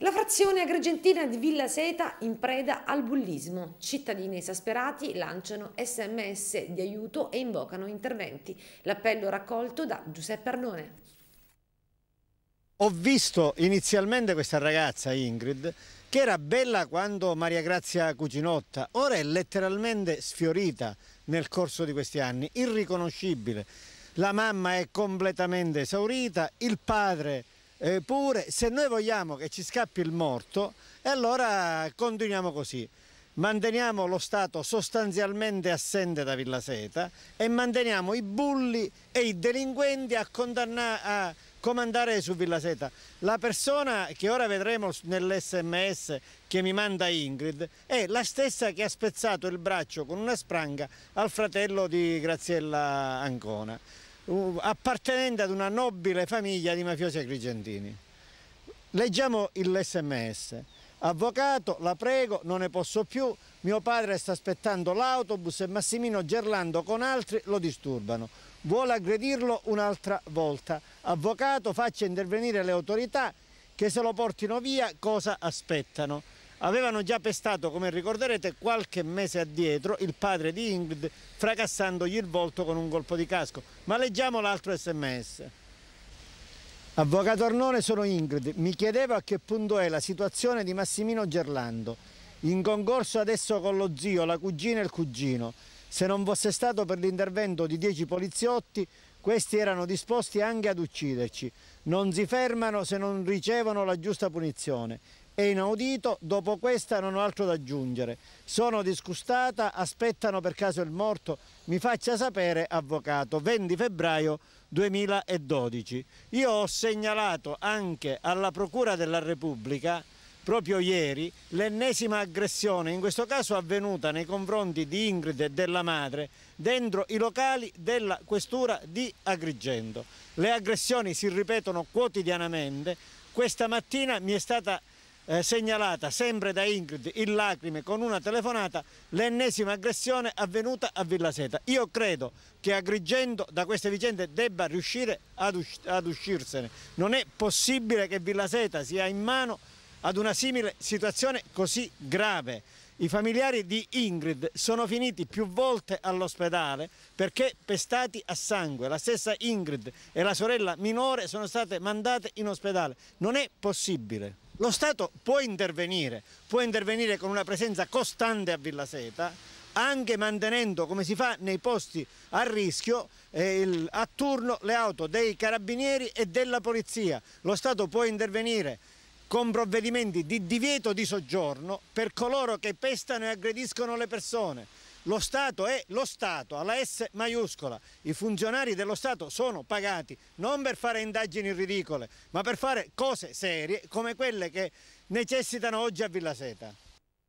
La frazione agrigentina di Villa Seta in preda al bullismo. Cittadini esasperati lanciano SMS di aiuto e invocano interventi. L'appello raccolto da Giuseppe Arnone. Ho visto inizialmente questa ragazza Ingrid che era bella quando Maria Grazia Cucinotta, ora è letteralmente sfiorita nel corso di questi anni, irriconoscibile. La mamma è completamente esaurita, il padre pure. Se noi vogliamo che ci scappi il morto, allora continuiamo così. Manteniamo lo Stato sostanzialmente assente da Villa Seta e manteniamo i bulli e i delinquenti a comandare su Villa Seta. La persona che ora vedremo nell'SMS che mi manda Ingrid è la stessa che ha spezzato il braccio con una spranga al fratello di Graziella Ancona, appartenente ad una nobile famiglia di mafiosi agrigentini. Leggiamo l'SMS. Avvocato, la prego, non ne posso più, mio padre sta aspettando l'autobus e Massimino Gerlando con altri lo disturbano. Vuole aggredirlo un'altra volta. Avvocato, faccia intervenire le autorità che se lo portino via, cosa aspettano? Avevano già pestato, come ricorderete, qualche mese addietro il padre di Ingrid fracassandogli il volto con un colpo di casco. Ma leggiamo l'altro SMS. Avvocato Arnone, sono Ingrid. Mi chiedevo a che punto è la situazione di Massimino Gerlando. In concorso adesso con lo zio, la cugina e il cugino. Se non fosse stato per l'intervento di 10 poliziotti, questi erano disposti anche ad ucciderci. Non si fermano se non ricevono la giusta punizione. È inaudito, dopo questa non ho altro da aggiungere. Sono disgustata, aspettano per caso il morto. Mi faccia sapere, avvocato. 20 febbraio 2012. Io ho segnalato anche alla Procura della Repubblica proprio ieri l'ennesima aggressione, in questo caso avvenuta nei confronti di Ingrid e della madre, dentro i locali della questura di Agrigento. Le aggressioni si ripetono quotidianamente. Questa mattina mi è stata segnalata sempre da Ingrid in lacrime con una telefonata l'ennesima aggressione avvenuta a Villa Seta. Io credo che Agrigento da queste vicende debba riuscire ad uscirsene. Non è possibile che Villa Seta sia in mano ad una simile situazione così grave. I familiari di Ingrid sono finiti più volte all'ospedale perché pestati a sangue. La stessa Ingrid e la sorella minore sono state mandate in ospedale. Non è possibile. Lo Stato può intervenire con una presenza costante a Villa Seta, anche mantenendo, come si fa nei posti a rischio, a turno le auto dei carabinieri e della polizia. Lo Stato può intervenire con provvedimenti di divieto di soggiorno per coloro che pestano e aggrediscono le persone. Lo Stato è lo Stato, alla S maiuscola. I funzionari dello Stato sono pagati non per fare indagini ridicole, ma per fare cose serie come quelle che necessitano oggi a Villa Seta.